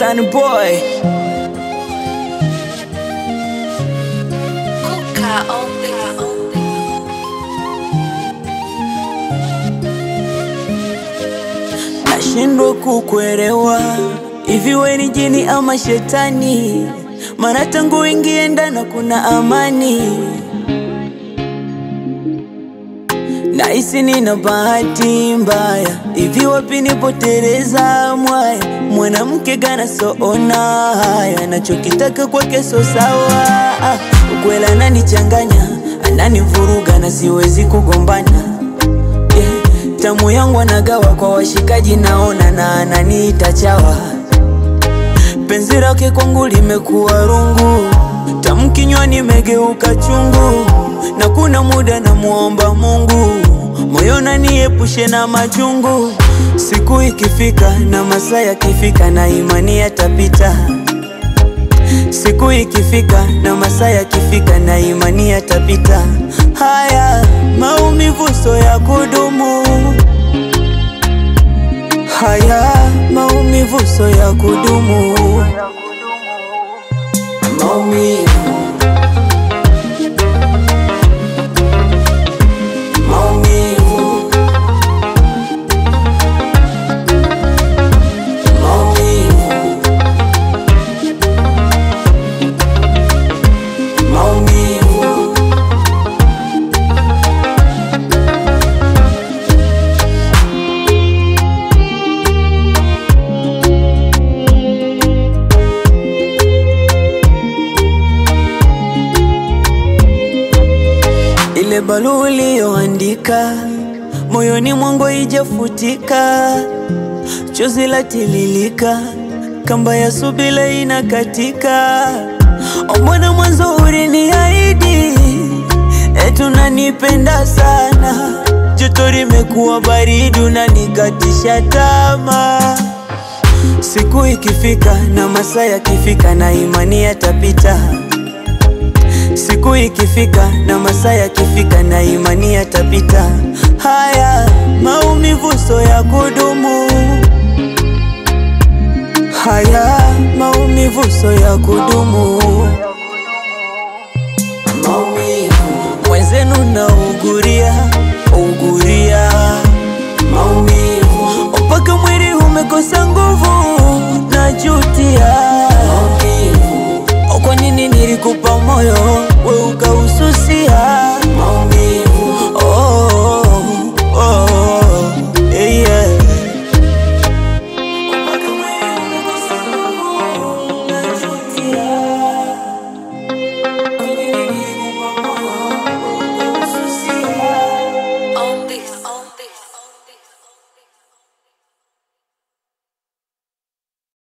Stan boy. Nashindwa kukuelewa, hivi we ni jini ama shetani? Maana tangu ingie ndani kuna amani. Nahisi nina bahati mbaya, hivi wapi nipoteleza mwaya? Mwanamke gana soona haya, nachokitaka kwake so sawa. Ukweli ananichanganya, ananivuruga na siwezi kugombana. Tamu yangu anagawa kwa washikaji naona na ananiita chawa. Penzi lake kwangu limekuwa rungu, tamu kinywani megeuka chungu. Na kuna muda na muomba Mungu, moyo niepushe na majungu. Siku ikifika na masaa yakifika na imani yatapita. Siku ikifika na masaa yakifika na imani yatapita. Haya maumivu so ya kudumu, haya maumivu so ya kudumu. Maumivu, ile barua uliyoandika moyoni mwangu haijafutika. Chozi latililika, kamba ya subira inakatika. Mbona mwanzo uliniahidi eti unanipenda sana? Joto limekuwa baridi unanikatisha tamaa. Siku ikifika na masaa yakifika na imani yatapita. Siku ikifika na masaa yakifika na imani yatapita. Haya maumivu so ya kudumu, haya maumivu so ya kudumu. Maumivu mwenzenu na uguria maumivu, mpaka mwili umekosa nguvu najutia. Maumivu, kwa nini nilikupa moyo?